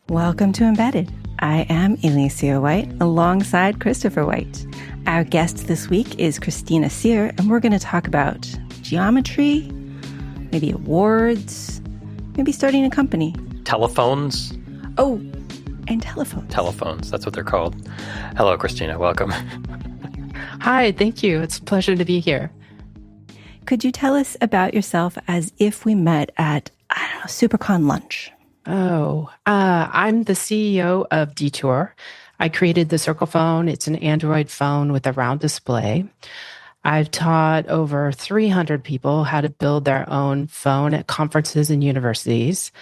Welcome to Embedded. I am Alicia White alongside Christopher White. Our guest this week is Christina Cyr, and we're going to talk about geometry, maybe awards, maybe starting a company. Telephones. Oh, and telephones. Telephones, that's what they're called. Hello, Christina. Welcome. Hi, thank you. It's a pleasure to be here. Could you tell us about yourself as if we met at, I don't know, SuperCon lunch? I'm the CEO of Detour. I created the Circle phone. It's an Android phone with a round display. I've taught over 300 people how to build their own phone at conferences and universities.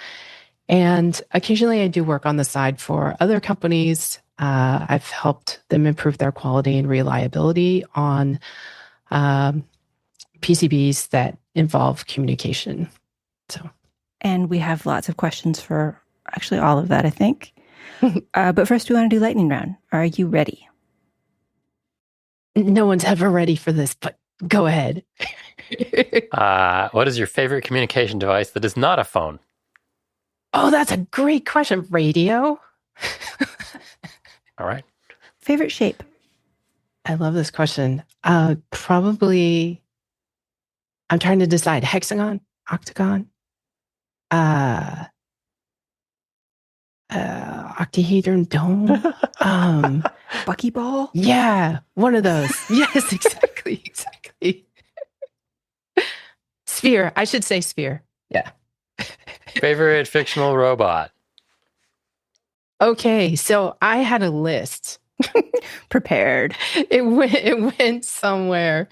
And occasionally I do work on the side for other companies. I've helped them improve their quality and reliability on PCBs that involve communication. And we have lots of questions for actually all of that, I think. But first, we want to do lightning round. Are you ready? No one's ever ready for this, but go ahead. What is your favorite communication device that is not a phone? Oh, that's a great question. Radio? All right. Favorite shape? I love this question. Probably, I'm trying to decide. Hexagon? Octagon? Octahedron dome? Buckyball? Yeah, one of those. Yes, exactly. Sphere. I should say sphere. Yeah. Favorite fictional robot? Okay, so I had a list. Prepared. It went somewhere.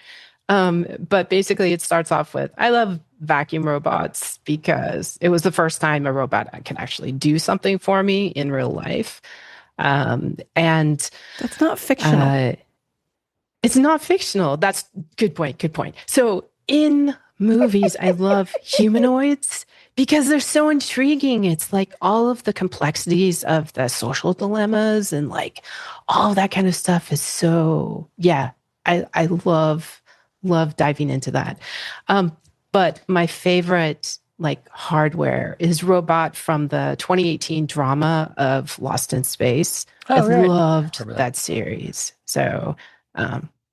But basically it starts off with, I love vacuum robots because it was the first time a robot could actually do something for me in real life. And that's not fictional. It's not fictional. That's good point. So in movies, I love humanoids because they're so intriguing. It's like all of the complexities of the social dilemmas and like all that kind of stuff is so, yeah, I love diving into that. But my favorite like hardware is robot from the 2018 drama of Lost in Space. I loved that series. So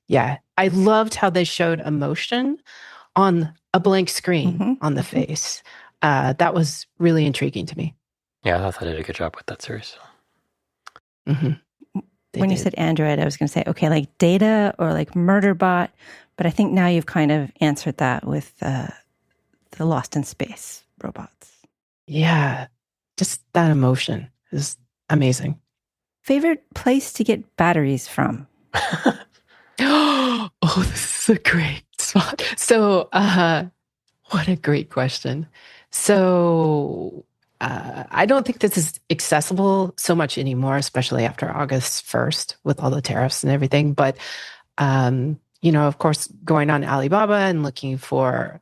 yeah, I loved how they showed emotion on a blank screen on the face. That was really intriguing to me. Yeah, I thought they did a good job with that series. When you said Android, I was going to say, okay, like Data or like Murderbot. But I think now you've kind of answered that with the Lost in Space robots. Yeah, just that emotion is amazing. Favorite place to get batteries from? Oh, this is a great spot. So, what a great question. So, I don't think this is accessible so much anymore, especially after August 1st with all the tariffs and everything. But, of course, going on Alibaba and looking for,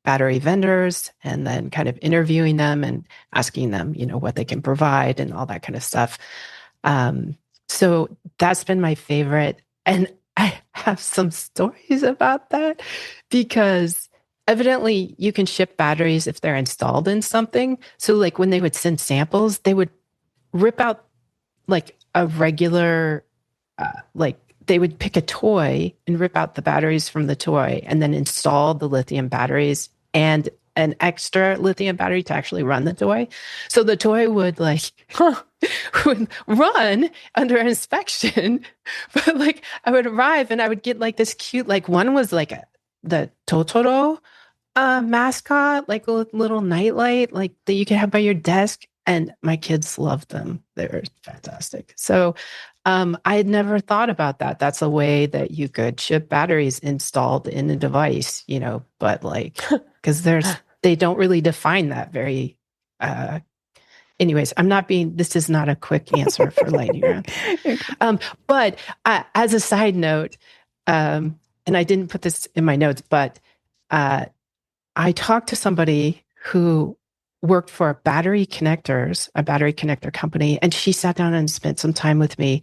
battery vendors and then kind of interviewing them and asking them, what they can provide and all that kind of stuff. So that's been my favorite. And I have some stories about that because evidently you can ship batteries if they're installed in something. So like when they would send samples, they would rip out like a regular, they would pick a toy and rip out the batteries from the toy and then install the lithium batteries and an extra lithium battery to actually run the toy. So the toy would would run under inspection, but like I would arrive and I would get like this cute, like one was like the Totoro mascot, like a little nightlight, like that you can have by your desk. And my kids loved them. They were fantastic. So I had never thought about that. That's a way that you could ship batteries installed in a device, but like, because they don't really define that very, anyways, this is not a quick answer for lightning round. But as a side note, and I didn't put this in my notes, but I talked to somebody who worked for a battery connector company. And she sat down and spent some time with me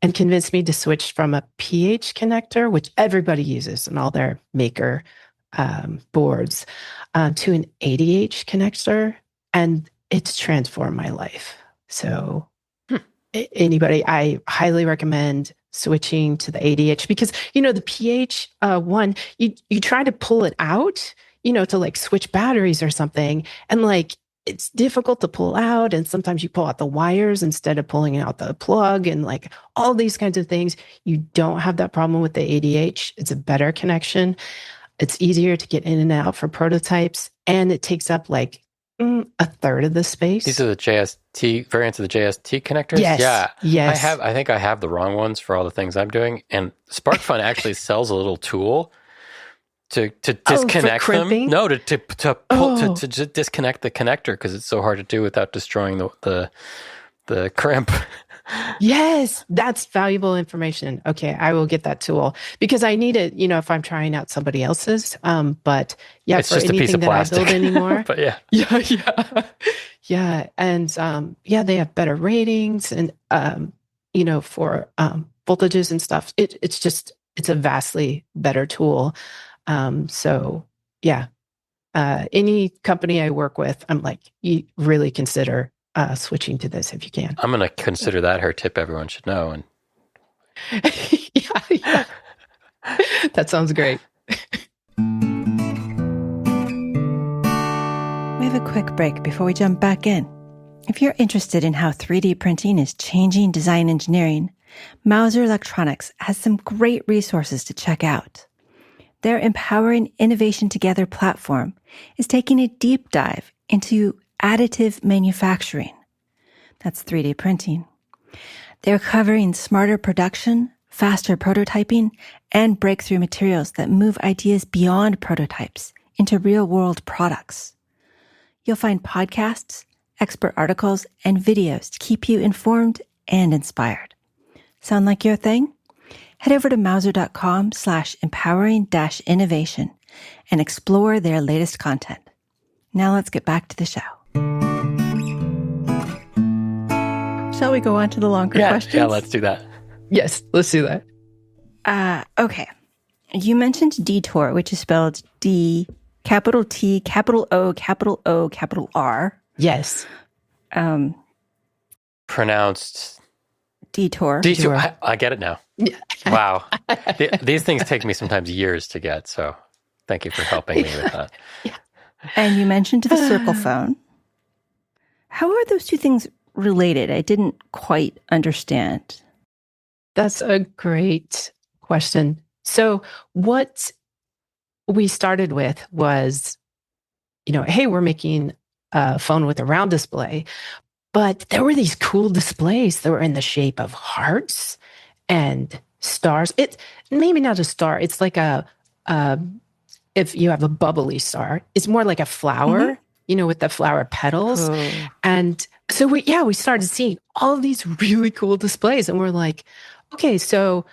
and convinced me to switch from a pH connector, which everybody uses in all their maker boards to an ADH connector, and it's transformed my life. So anybody, I highly recommend switching to the ADH, because, the PH one, you try to pull it out, to like switch batteries or something. And like, it's difficult to pull out. And sometimes you pull out the wires instead of pulling out the plug, and like all these kinds of things. You don't have that problem with the ADH. It's a better connection. It's easier to get in and out for prototypes. And it takes up like a third of the space. These are the JST variants of the JST connectors? Yes. Yeah. Yes. I think I have the wrong ones for all the things I'm doing. And SparkFun actually sells a little tool to disconnect them. No, to pull, to disconnect the connector, because it's so hard to do without destroying the crimp. Yes, that's valuable information. Okay, I will get that tool, because I need it, if I'm trying out somebody else's. But yeah, it's for just anything a piece of that plastic. I build anymore. But yeah. Yeah. And they have better ratings, and for voltages and stuff. It's a vastly better tool. So yeah, any company I work with, I'm like, you really consider switching to this if you can. I'm going to consider that her tip everyone should know. And yeah. That sounds great. We have a quick break before we jump back in. If you're interested in how 3D printing is changing design engineering, Mouser Electronics has some great resources to check out. Their Empowering Innovation Together platform is taking a deep dive into additive manufacturing. That's 3D printing. They're covering smarter production, faster prototyping, and breakthrough materials that move ideas beyond prototypes into real-world products. You'll find podcasts, expert articles, and videos to keep you informed and inspired. Sound like your thing? Head over to mouser.com/empowering-innovation and explore their latest content. Now let's get back to the show. Shall we go on to the longer questions? Yeah, let's do that. Yes, let's do that. Okay. You mentioned detour, which is spelled D, capital T, capital O, capital O, capital R. Yes. Pronounced detour. Detour. I get it now. Wow. These things take me sometimes years to get, so thank you for helping me with that. Yeah. And you mentioned the circle phone. How are those two things related? I didn't quite understand. That's a great question. So what we started with was, hey, we're making a phone with a round display, but there were these cool displays that were in the shape of hearts and stars. It's maybe not a star. It's like if you have a bubbly star, it's more like a flower, with the flower petals. Cool. And so we started seeing all of these really cool displays, and we're like, okay, so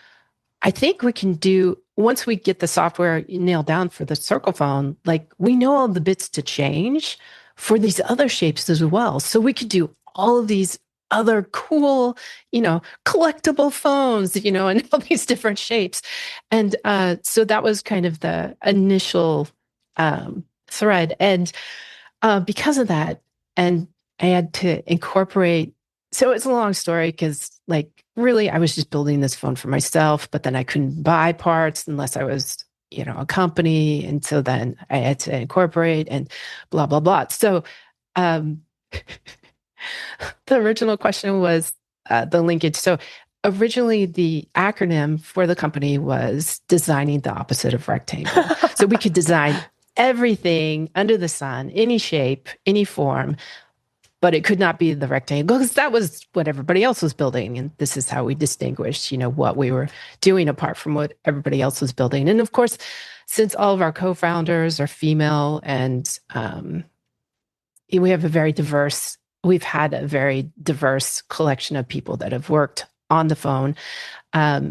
I think we can do, once we get the software nailed down for the circle phone, like we know all the bits to change for these other shapes as well. So we could do all of these other cool, collectible phones, and all these different shapes. And so that was kind of the initial thread. And because of that, and I had to incorporate, so it's a long story, because really I was just building this phone for myself, but then I couldn't buy parts unless I was, a company. And so then I had to incorporate and blah, blah, blah. So the original question was the linkage. So originally the acronym for the company was designing the opposite of rectangle. So we could design everything under the sun, any shape, any form, but it could not be the rectangle, because that was what everybody else was building. And this is how we distinguished, what we were doing apart from what everybody else was building. And of course, since all of our co-founders are female, and we've had a very diverse collection of people that have worked on the phone.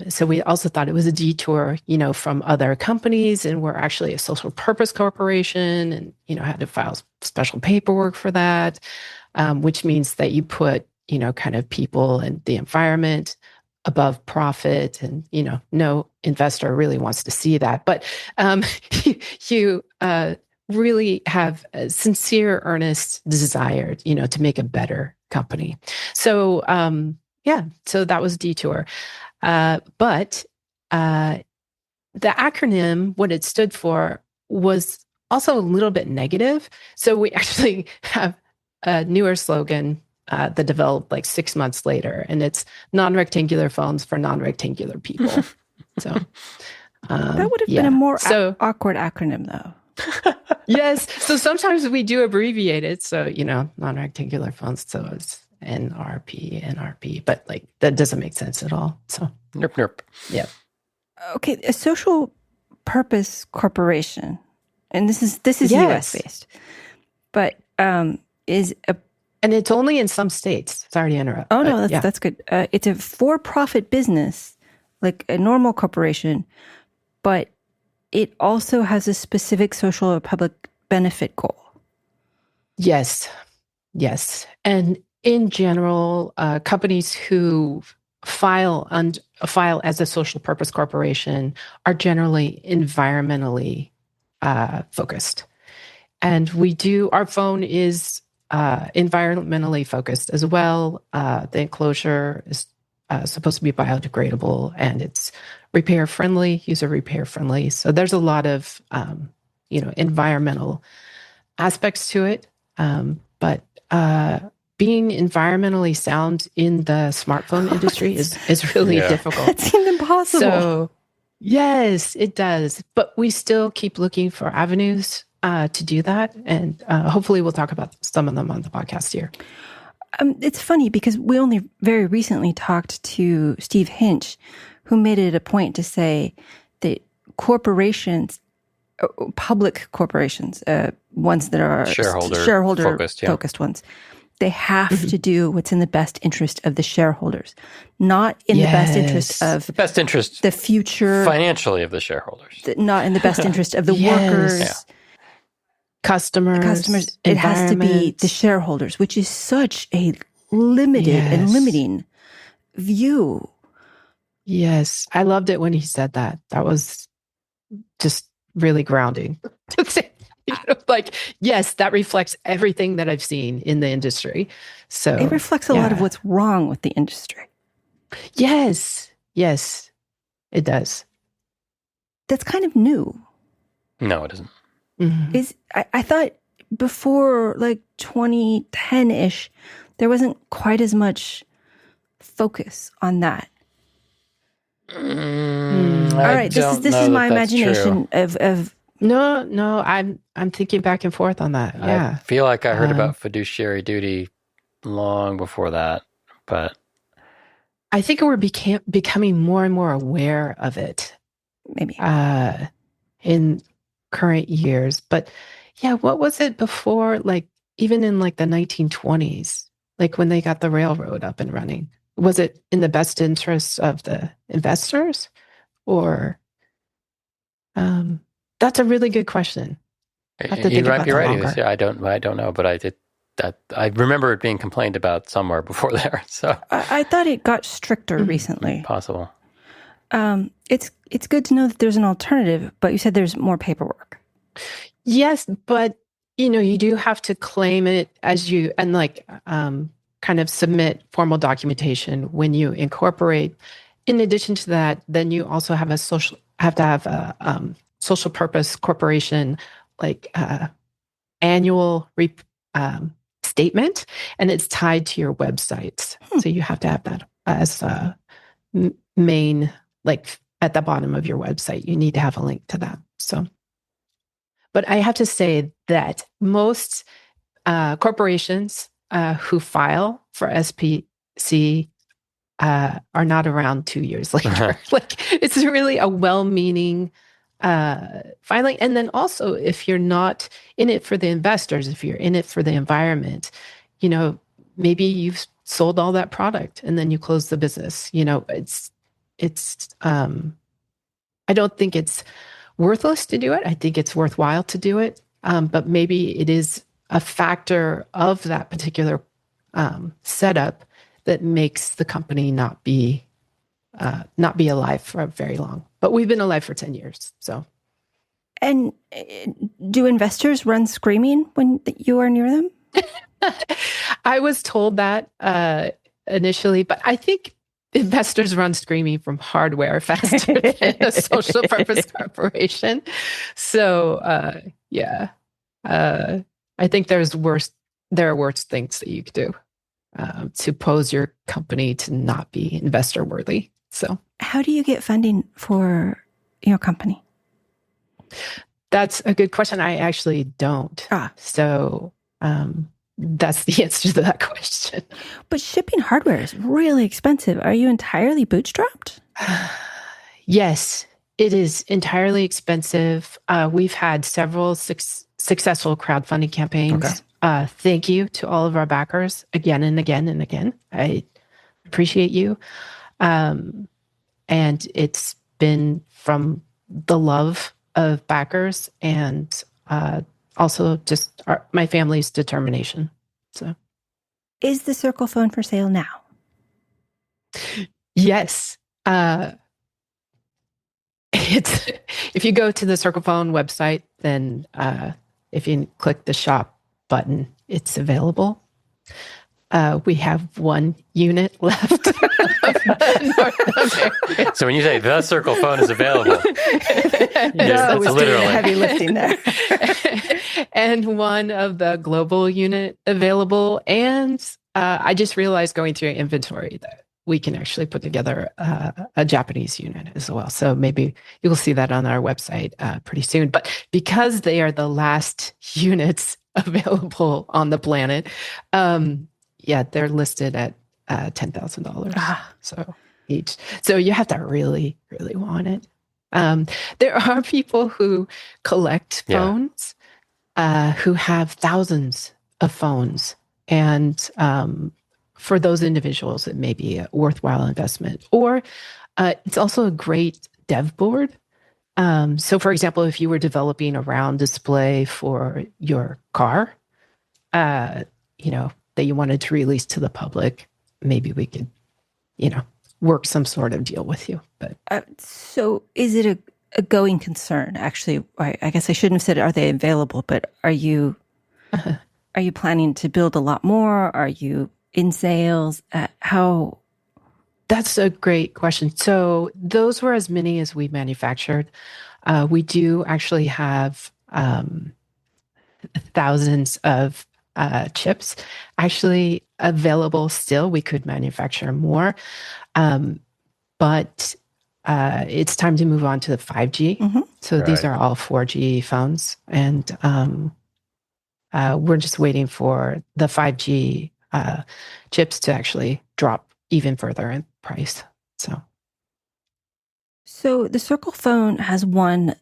So we also thought it was a detour, from other companies, and we're actually a social purpose corporation, and, had to file special paperwork for that, which means that you put, kind of people and the environment above profit, and, no investor really wants to see that. But you really have a sincere, earnest desire, to make a better company. So so that was Detour. But the acronym, what it stood for, was also a little bit negative. So we actually have a newer slogan that developed like 6 months later, and it's non-rectangular phones for non-rectangular people. So that would have been a more awkward acronym, though. Yes. So sometimes we do abbreviate it. So, non-rectangular phones. So it's NRP, but like that doesn't make sense at all. So Nerp. Yeah. Okay, a social purpose corporation, and this is yes. U.S. based, but is a and it's only in some states. Sorry to interrupt. Oh no, that's good. It's a for-profit business, like a normal corporation, but it also has a specific social or public benefit goal. Yes, and in general, companies who file as a social purpose corporation are generally environmentally focused. And our phone is environmentally focused as well. The enclosure is supposed to be biodegradable, and it's user repair friendly. So there's a lot of environmental aspects to it. But being environmentally sound in the smartphone industry is really difficult. It seemed impossible. So, yes, it does. But we still keep looking for avenues to do that. And hopefully we'll talk about some of them on the podcast here. It's funny because we only very recently talked to Steve Hinch, who made it a point to say that corporations, public corporations, ones that are shareholder focused ones, they have to do what's in the best interest of the shareholders, not in the best interest of the future financially of the shareholders, not in the best interest of the workers, customers. It has to be the shareholders, which is such a limited and limiting view. Yes, I loved it when he said that. That was just really grounding. Yes, that reflects everything that I've seen in the industry. So it reflects a lot of what's wrong with the industry. Yes, it does. That's kind of new. No, it isn't. Mm-hmm. I thought before like 2010-ish, there wasn't quite as much focus on that. All right, this is my imagination of No, I'm thinking back and forth on that. Yeah. I feel like I heard about fiduciary duty long before that, but I think we're becoming more and more aware of it. Maybe in current years. But yeah, what was it before? Like even in like the 1920s, like when they got the railroad up and running, was it in the best interests of the investors, or? That's a really good question. You might be right. Yeah, I don't know, but I remember it being complained about somewhere before there. So I thought it got stricter recently. Possible. It's good to know that there's an alternative, but you said there's more paperwork. Yes, but you do have to claim it kind of submit formal documentation when you incorporate. In addition to that, then you also have to have a social purpose corporation annual statement, and it's tied to your websites. So you have to have that as a main, at the bottom of your website. You need to have a link to that. So, but I have to say that most corporations who file for SPC are not around 2 years later. It's really a well-meaning filing. And then also, if you're not in it for the investors, if you're in it for the environment, maybe you've sold all that product and then you close the business. I don't think it's worthless to do it. I think it's worthwhile to do it. But maybe it is a factor of that particular setup that makes the company not be alive for a very long but we've been alive for 10 years. So. And do investors run screaming when you are near them? I was told that initially, but I think investors run screaming from hardware faster than a social purpose corporation. So, I think there are worse things that you could do to pose your company to not be investor worthy. So, how do you get funding for your company? That's a good question. I actually don't. So, that's the answer to that question. But shipping hardware is really expensive. Are you entirely bootstrapped? Yes, it is entirely expensive. We've had several successful crowdfunding campaigns. Okay. Thank you to all of our backers again and again and again. I appreciate you. And it's been from the love of backers and also just my family's determination. So, is the Circle phone for sale now? Yes. It's if you go to the Circle phone website, then if you click the shop button, it's available. We have one unit left. So when you say the Circle phone is available, that's literally heavy lifting there. And one of the global unit available. And I just realized going through inventory that we can actually put together a Japanese unit as well. So maybe you'll see that on our website pretty soon. But because they are the last units available on the planet, they're listed at $10,000. So each. So you have to really, really want it. There are people who collect phones, who have thousands of phones. And for those individuals, it may be a worthwhile investment. Or it's also a great dev board. So for example, if you were developing a round display for your car, that you wanted to release to the public, maybe we could, work some sort of deal with you. But so is it a going concern? Actually, I guess I shouldn't have said, are they available? But are you planning to build a lot more? Are you in sales? How? That's a great question. So those were as many as we manufactured. We do actually have thousands of chips actually available still. We could manufacture more. But it's time to move on to the 5G. Mm-hmm. So these are all 4G phones. And we're just waiting for the 5G chips to actually drop even further in price. So the Circle phone has won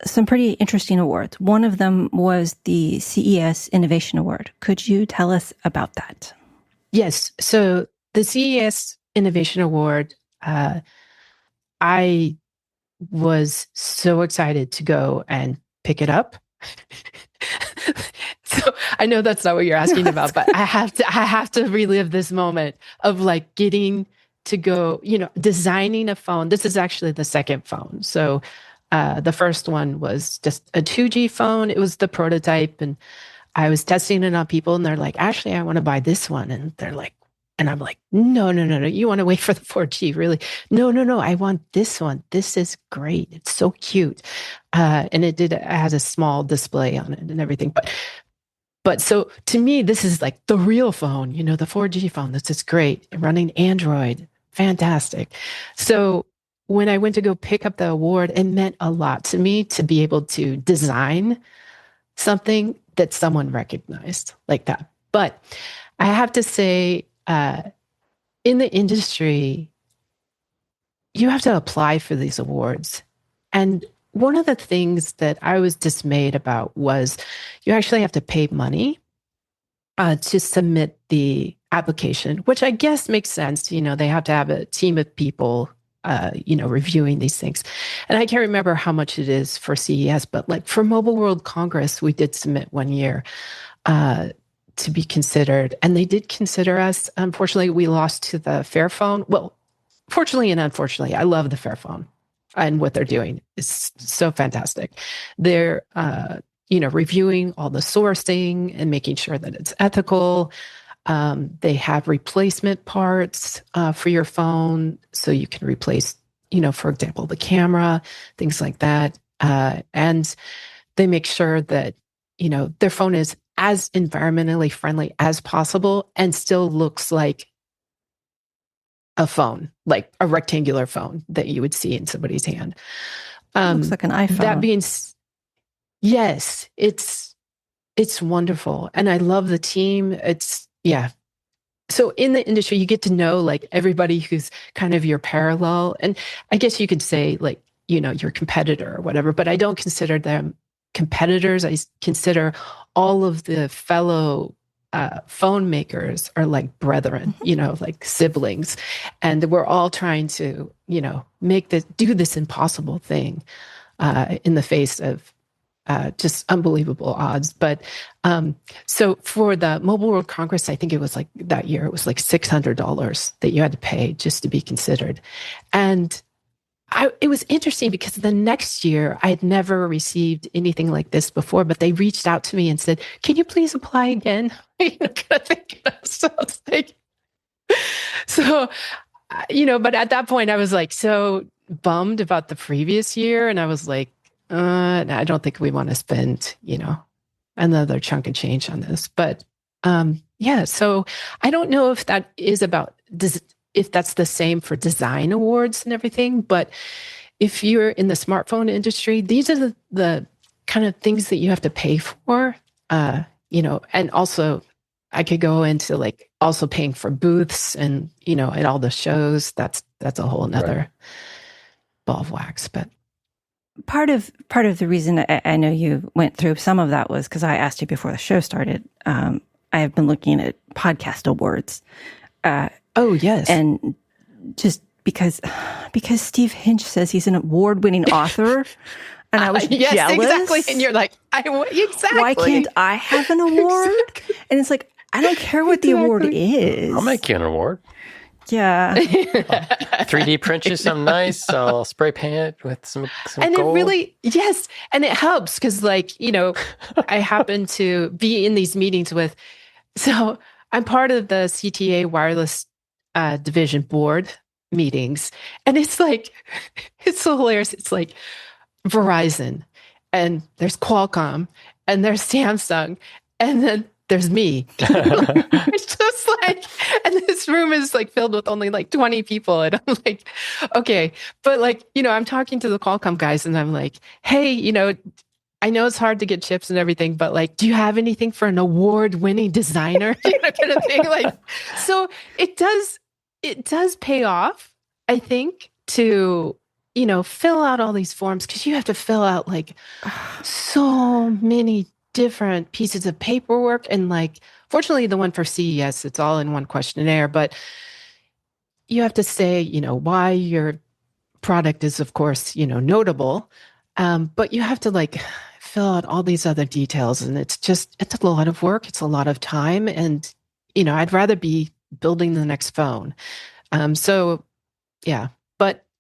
some pretty interesting awards. One of them was the CES Innovation Award. Could you tell us about that? Yes. So the CES Innovation Award, I was so excited to go and pick it up. So I know that's not what you're asking about, but I have to relive this moment of like getting to go, designing a phone. This is actually the second phone. So the first one was just a 2G phone. It was the prototype, and I was testing it on people, and they're like, "Actually, I want to buy this one," and they're like. And I'm like, no, you want to wait for the 4G, really? No, I want this one. This is great. It's so cute. And it has a small display on it and everything. But so to me, this is like the real phone, the 4G phone. This is great. Running Android. Fantastic. So when I went to go pick up the award, it meant a lot to me to be able to design something that someone recognized like that. But I have to say, in the industry, you have to apply for these awards. And one of the things that I was dismayed about was you actually have to pay money to submit the application, which I guess makes sense. They have to have a team of people, reviewing these things. And I can't remember how much it is for CES, but like for Mobile World Congress, we did submit one year to be considered. And they did consider us. Unfortunately, we lost to the Fairphone. Well, fortunately and unfortunately, I love the Fairphone. and what they're doing is so fantastic. They're, reviewing all the sourcing and making sure that it's ethical. They have replacement parts for your phone, so you can replace, for example, the camera, things like that. And they make sure that, their phone is as environmentally friendly as possible and still looks like a phone, like a rectangular phone that you would see in somebody's hand. Looks like an iPhone. That means, yes, it's wonderful. And I love the team. So in the industry, you get to know like everybody who's kind of your parallel. And I guess you could say like, your competitor or whatever, but I don't consider them competitors. I consider all of the fellow phone makers are like brethren, like siblings. And we're all trying to, do this impossible thing in the face of just unbelievable odds. But so for the Mobile World Congress, I think it was like that year, it was like $600 that you had to pay just to be considered. And it was interesting because the next year I had never received anything like this before, but they reached out to me and said, "Can you please apply again?" So I was like, but at that point I was like so bummed about the previous year. And I was like, no, I don't think we want to spend, another chunk of change on this. But so I don't know if that is if that's the same for design awards and everything. But if you're in the smartphone industry, these are the kind of things that you have to pay for, and also I could go into like also paying for booths and, at all the shows. That's a whole nother ball of wax. But part of the reason I know you went through some of that was because I asked you before the show started. I have been looking at podcast awards. Oh, yes. And just because Steve Hinch says he's an award-winning author, and I was yes, jealous. Exactly. And you're like, exactly. Why can't I have an award? Exactly. And it's like, I don't care what the award is. I'll make you an award. Yeah. 3D print you something nice. I'll spray paint it with some and gold. It really, yes. And it helps because I happen to be in these meetings so I'm part of the CTA wireless division board meetings. And it's like, it's so hilarious. It's like Verizon and there's Qualcomm and there's Samsung and then there's me. It's just like, and this room is like filled with only like 20 people. And I'm like, okay. But like, I'm talking to the Qualcomm guys and I'm like, hey, I know it's hard to get chips and everything, but like, do you have anything for an award-winning designer? Kind of thing. Like, so it does pay off, I think, to, fill out all these forms because you have to fill out like so many different pieces of paperwork. And like, fortunately, the one for CES, it's all in one questionnaire, but you have to say, why your product is, of course, notable. But you have to like fill out all these other details. And it's a lot of work. It's a lot of time. And, I'd rather be building the next phone. But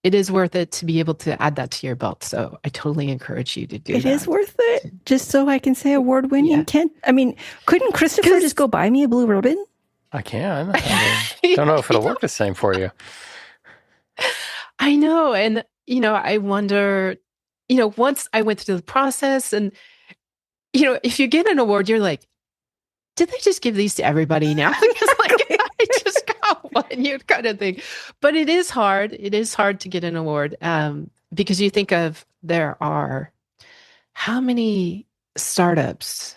it is worth it to be able to add that to your belt. So I totally encourage you to do that. It is worth it. Just so I can say award winning. Yeah. Couldn't Christopher just go buy me a blue ribbon? I can. Don't know if it'll work the same for you. I know. And, I wonder, once I went through the process and, if you get an award, you're like, did they just give these to everybody now? Because like, I just got one, you kind of thing. But it is hard. It is hard to get an award because you think of there are, how many startups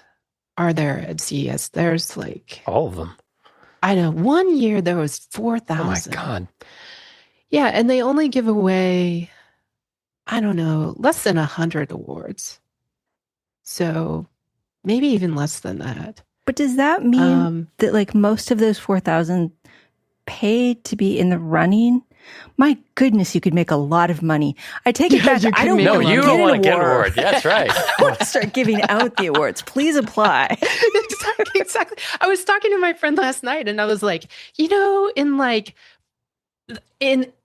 are there at CES? There's like... all of them. I know. One year there was 4,000. Oh my God. Yeah. And they only give away, I don't know, less than 100 awards. So maybe even less than that. But does that mean that like most of those 4,000 paid to be in the running? My goodness, you could make a lot of money. I take it back. I don't want to you don't want to get an award. That's right. I want to start giving out the awards. Please apply. Exactly. I was talking to my friend last night and I was like, in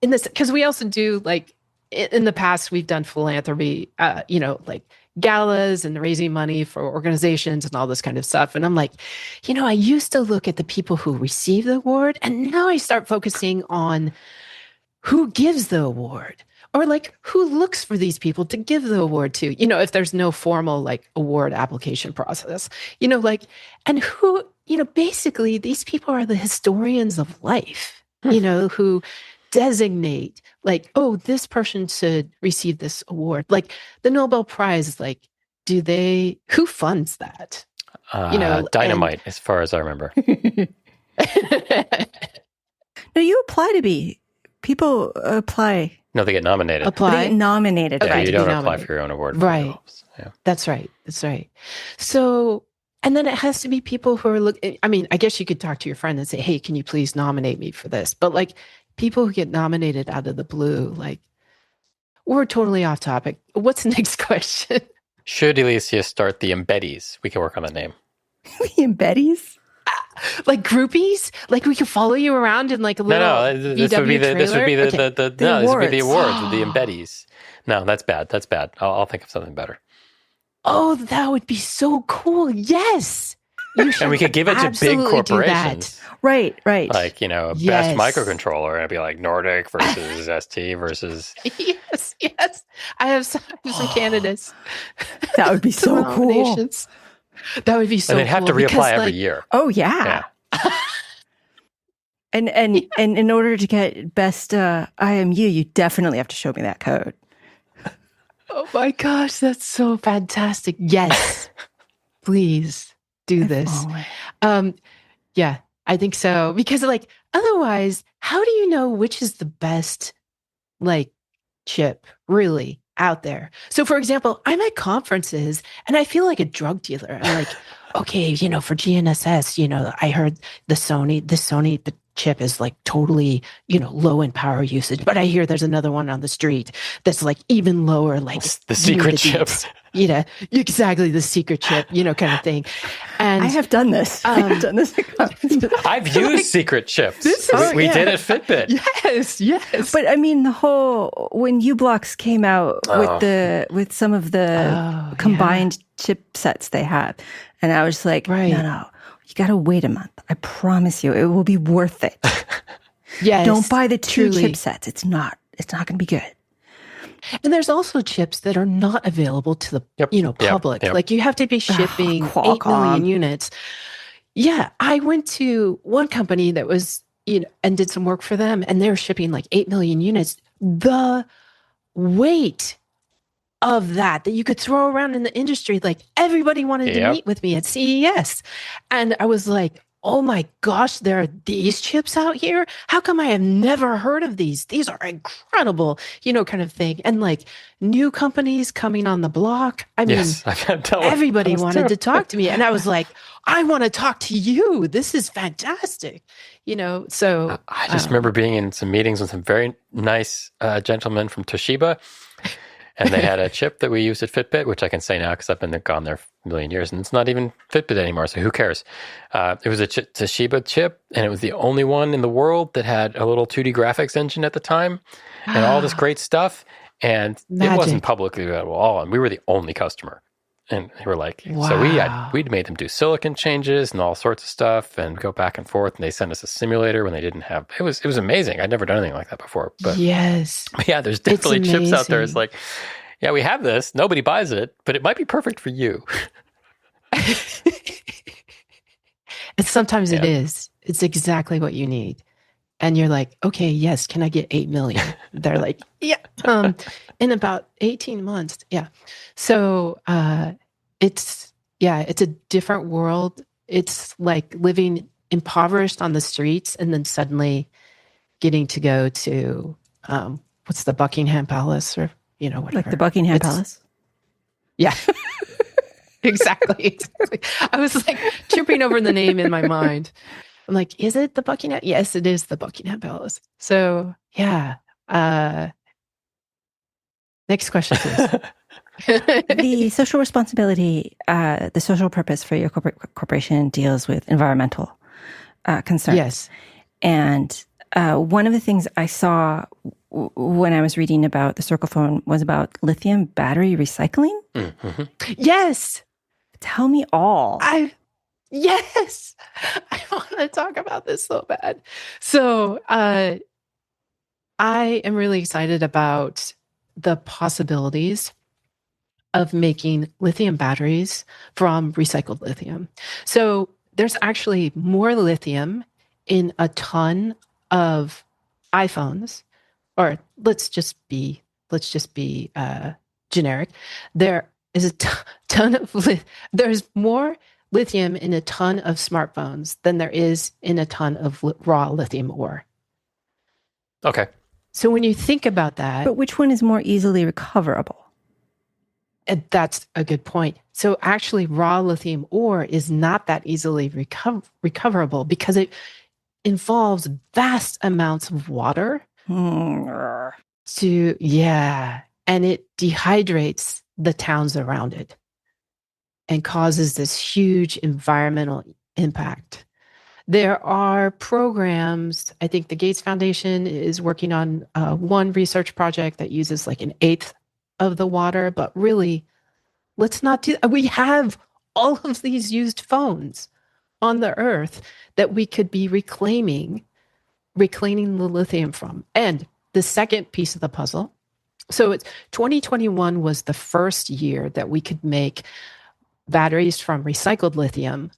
this, because we also do like in the past, we've done philanthropy, like galas and raising money for organizations and all this kind of stuff. And I'm like, I used to look at the people who receive the award, and now I start focusing on who gives the award, or like who looks for these people to give the award to, if there's no formal like award application process, and who, basically these people are the historians of life, who designate like, oh, this person should receive this award. Like the Nobel Prize, like, who funds that? Dynamite, as far as I remember. No, you apply to be. People apply. No, they get nominated. They get nominated. Yeah, right? You don't apply for your own award. Right. Yeah. That's right. So, and then it has to be people who are I guess you could talk to your friend and say, hey, can you please nominate me for this? But like people who get nominated out of the blue, like, we're totally off topic. What's the next question? Should Alicia start the Embeddies? We can work on the name. The Embeddies? Like groupies? Like we could follow you around in like a little this would be the awards with the Embeddies. No, that's bad. I'll think of something better. Oh, that would be so cool. Yes. And we could give it to big corporations. Right. Like, best microcontroller. And it'd be like Nordic versus ST versus... Yes. I have some candidates. That would be so cool. That would be so cool. And they'd have to reapply every year. Oh, yeah. And in order to get best IMU, you definitely have to show me that code. Oh my gosh, that's so fantastic. Yes. Please do this. Yeah, I think so. Because like otherwise, how do you know which is the best like chip really out there? So for example, I'm at conferences and I feel like a drug dealer. I'm like, okay, for GNSS, I heard the Sony chip is like totally, low in power usage, but I hear there's another one on the street that's like even lower, like the secret chip. Exactly, the secret chip, kind of thing. And I have done this. I've done this. I've used secret chips. We did at Fitbit. Yes. But I mean, when U-Blocks came out with some of the combined chipsets they have, and I was like, no, you got to wait a month. I promise you, it will be worth it. Yes. Don't buy the two chipsets. It's not going to be good. And there's also chips that are not available to the public. Yep. Like you have to be shipping 8 million units. Yeah, I went to one company that was and did some work for them, and they were shipping like 8 million units. The weight of that you could throw around in the industry, like everybody wanted to meet with me at CES, and I was like, oh my gosh, there are these chips out here? How come I have never heard of these? These are incredible, kind of thing. And like new companies coming on the block. I mean, everybody wanted to talk to me. And I was like, I want to talk to you. This is fantastic. So. I just remember being in some meetings with some very nice gentlemen from Toshiba. And they had a chip that we used at Fitbit, which I can say now because I've been gone there for a million years, and it's not even Fitbit anymore, so who cares? It was a Toshiba chip, and it was the only one in the world that had a little 2D graphics engine at the time, and all this great stuff, and it wasn't publicly available at all, and we were the only customer. And they were like, so we'd made them do silicon changes and all sorts of stuff and go back and forth. And they sent us a simulator when they didn't have, it was amazing. I'd never done anything like that before. But yeah, there's definitely chips out there. It's like, yeah, we have this. Nobody buys it, but it might be perfect for you. And sometimes it is. It's exactly what you need. And you're like, okay, yes, can I get 8 million? They're like, yeah, in about 18 months. Yeah. So it's a different world. It's like living impoverished on the streets and then suddenly getting to go to, what's the Buckingham Palace or, whatever. Like the Buckingham Palace? Yeah. Exactly. I was like tripping over the name in my mind. I'm like, is it the Buckingham? Yes, it is the Buckingham Palace. So, yeah. Next question, please. The social responsibility, the social purpose for your corporation deals with environmental concerns. Yes. And one of the things I saw when I was reading about the Circle phone was about lithium battery recycling. Mm-hmm. Yes. Tell me all. Yes. I want to talk about this so bad. So I am really excited about the possibilities of making lithium batteries from recycled lithium. So there's actually more lithium in a ton of iPhones, or let's just be generic. There is a ton of there's more lithium in a ton of smartphones than there is in a ton of raw lithium ore. Okay. So when you think about that, but which one is more easily recoverable? That's a good point. So actually, raw lithium ore is not that easily recoverable because it involves vast amounts of water. And it dehydrates the towns around it and causes this huge environmental impact. There are programs, I think the Gates Foundation is working on one research project that uses like 1/8 of the water, but really, let's not do that. We have all of these used phones on the earth that we could be reclaiming the lithium from. And the second piece of the puzzle, so it's 2021 was the first year that we could make batteries from recycled lithium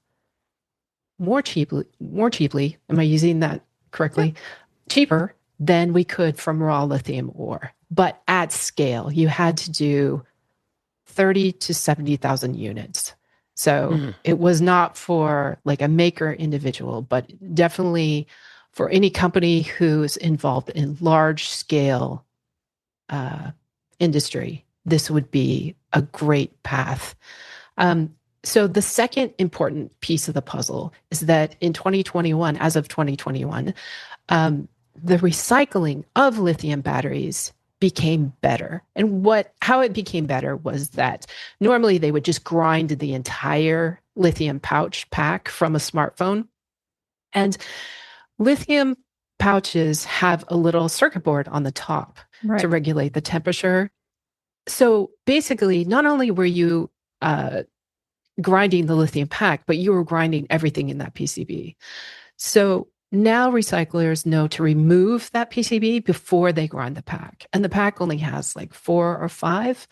more cheaply. Am I using that correctly? Yeah. Cheaper than we could from raw lithium ore. But at scale, you had to do 30 to 70,000 units. So it was not for like a maker individual, but definitely for any company who's involved in large scale industry, this would be a great path. So the second important piece of the puzzle is that in 2021, as of 2021, the recycling of lithium batteries became better. And how it became better was that normally they would just grind the entire lithium pouch pack from a smartphone. And lithium pouches have a little circuit board on the top to regulate the temperature. So basically, not only were you grinding the lithium pack, but you were grinding everything in that PCB. So now recyclers know to remove that PCB before they grind the pack. And the pack only has like 4 or 5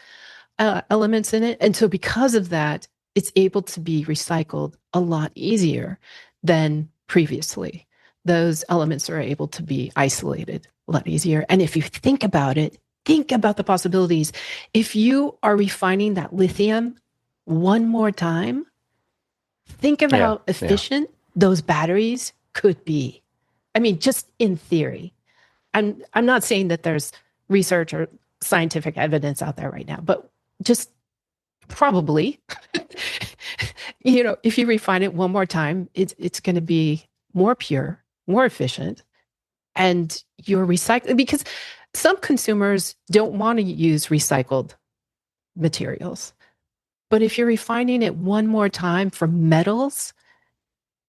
elements in it. And so because of that, it's able to be recycled a lot easier than previously. Those elements are able to be isolated a lot easier. And if you think about it, think about the possibilities. If you are refining that lithium one more time, think of how efficient those batteries could be. I mean, just in theory. I'm not saying that there's research or scientific evidence out there right now, but just probably, if you refine it one more time, it's going to be more pure, more efficient, and you're recycling, because some consumers don't want to use recycled materials. But if you're refining it one more time for metals,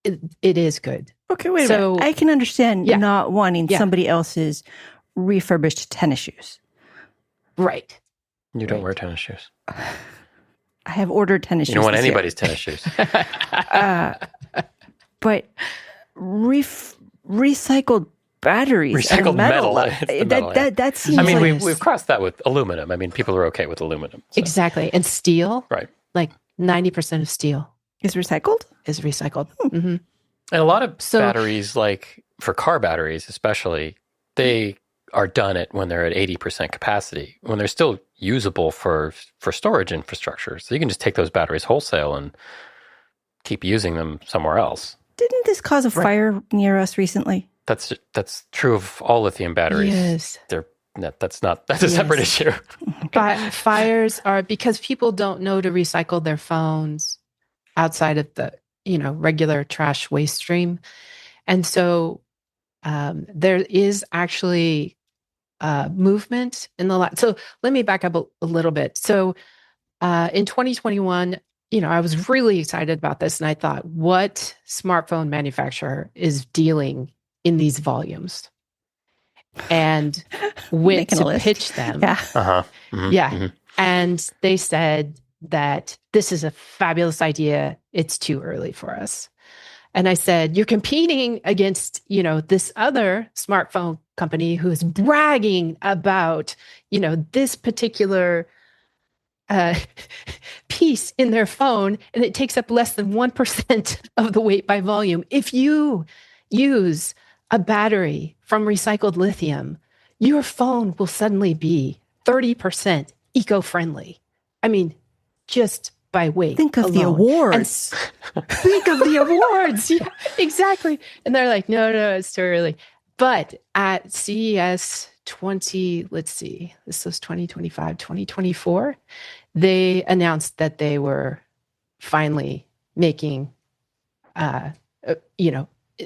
it is good. Okay, wait a minute. I can understand not wanting somebody else's refurbished tennis shoes. Right. You don't wear tennis shoes. I have ordered tennis shoes. You don't want anybody's tennis shoes. But recycled batteries, recycled metal. That seems. I mean, we've crossed that with aluminum. I mean, people are okay with aluminum. So. Exactly, and steel. Right. Like 90% of steel is recycled. Mm-hmm. And a lot of batteries, like for car batteries especially, they are done when they're at 80% capacity, when they're still usable for storage infrastructure. So you can just take those batteries wholesale and keep using them somewhere else. Didn't this cause a fire near us recently? That's true of all lithium batteries. Yes. That's a separate issue. But fires are because people don't know to recycle their phones outside of the regular trash waste stream. And so there is actually movement in the last. So let me back up a little bit. So in 2021, I was really excited about this, and I thought, what smartphone manufacturer is dealing in these volumes? and went to pitch them. Yeah. Mm-hmm. Yeah. Mm-hmm. And they said that this is a fabulous idea. It's too early for us. And I said, you're competing against, this other smartphone company who is bragging about, this particular piece in their phone, and it takes up less than 1% of the weight by volume. If you use a battery from recycled lithium, your phone will suddenly be 30% eco-friendly. I mean, just by weight. Think of alone. the awards. Think of the awards. Yeah, exactly. And they're like, no, it's too early. But at CES this was 2025, 2024, they announced that they were finally making,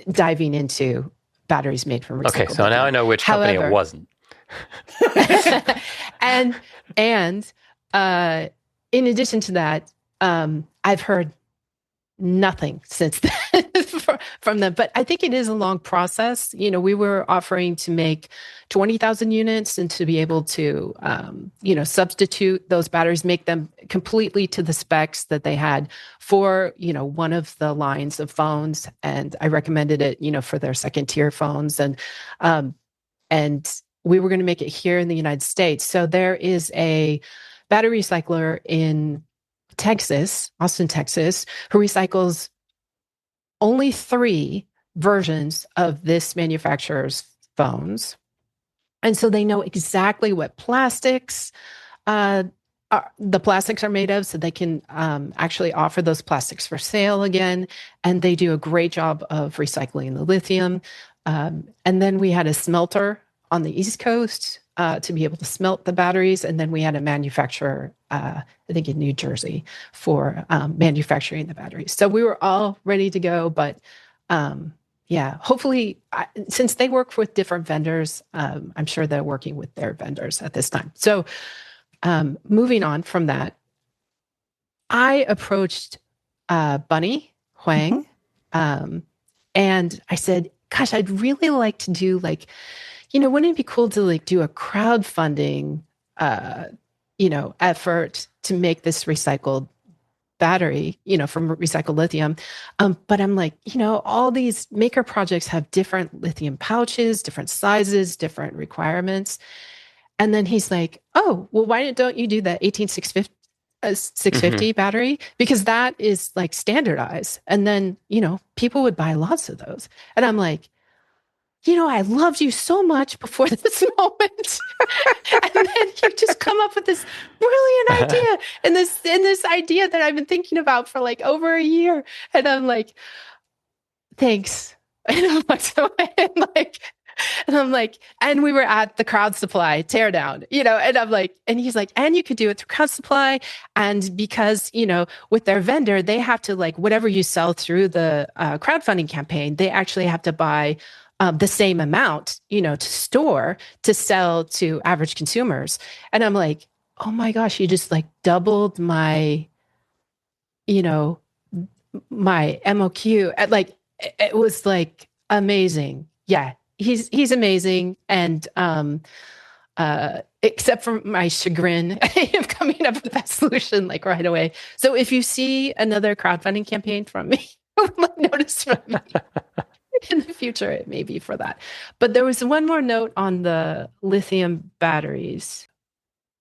diving into batteries made from recycled. Okay, so now I know which company it wasn't. and in addition to that, I've heard nothing since then from them. But I think it is a long process. We were offering to make 20,000 units and to be able to, substitute those batteries, make them completely to the specs that they had for, one of the lines of phones. And I recommended it, for their second tier phones. And we were going to make it here in the United States. So there is a battery recycler in Texas, Austin, Texas, who recycles only 3 versions of this manufacturer's phones. And so they know exactly what plastics the plastics are made of, so they can actually offer those plastics for sale again. And they do a great job of recycling the lithium. And then we had a smelter on the East Coast to be able to smelt the batteries. And then we had a manufacturer, I think in New Jersey, for manufacturing the batteries. So we were all ready to go. But hopefully, since they work with different vendors, I'm sure they're working with their vendors at this time. So moving on from that, I approached Bunny Huang, and I said, gosh, I'd really like to do wouldn't it be cool to do a crowdfunding, effort to make this recycled battery, from recycled lithium. But I'm like, all these maker projects have different lithium pouches, different sizes, different requirements. And then he's like, oh, well, why don't you do the 18650 battery? Because that is standardized. And then, people would buy lots of those. And I'm like, I loved you so much before this moment. And then you just come up with this brilliant idea and this idea that I've been thinking about for over a year. And I'm like, thanks. And I'm like, and we were at the Crowd Supply teardown, and I'm like, and he's like, and you could do it through Crowd Supply. And because, with their vendor, they have to whatever you sell through the crowdfunding campaign, they actually have to buy the same amount, to store to sell to average consumers. And I'm like, oh my gosh, you just doubled my, my MOQ. It was amazing. Yeah, he's amazing. And except for my chagrin of coming up with that solution right away. So if you see another crowdfunding campaign from me, notice from me. In the future, it may be for that. But there was one more note on the lithium batteries.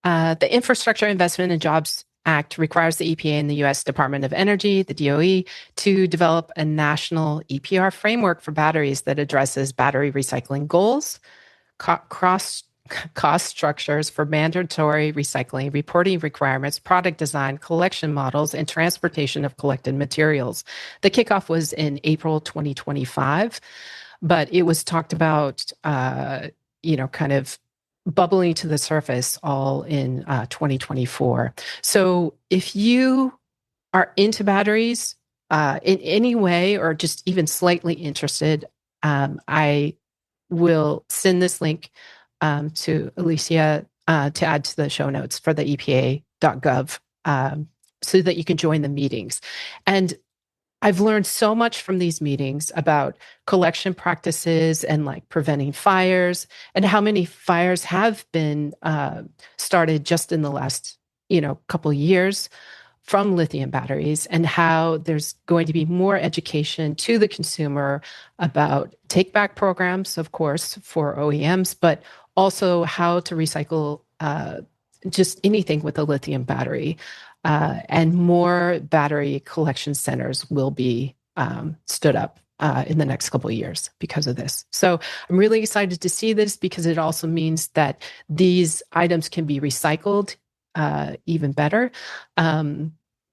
The Infrastructure Investment and Jobs Act requires the EPA and the U.S. Department of Energy, the DOE, to develop a national EPR framework for batteries that addresses battery recycling goals, cost structures for mandatory recycling, reporting requirements, product design, collection models, and transportation of collected materials. The kickoff was in April 2025, but it was talked about, kind of bubbling to the surface all in 2024. So if you are into batteries in any way or just even slightly interested, I will send this link to Alicia to add to the show notes for the EPA.gov so that you can join the meetings. And I've learned so much from these meetings about collection practices and like preventing fires, and how many fires have been started just in the last, couple of years from lithium batteries, and how there's going to be more education to the consumer about take back programs, of course, for OEMs, but also how to recycle just anything with a lithium battery. And more battery collection centers will be stood up in the next couple of years because of this. So I'm really excited to see this, because it also means that these items can be recycled even better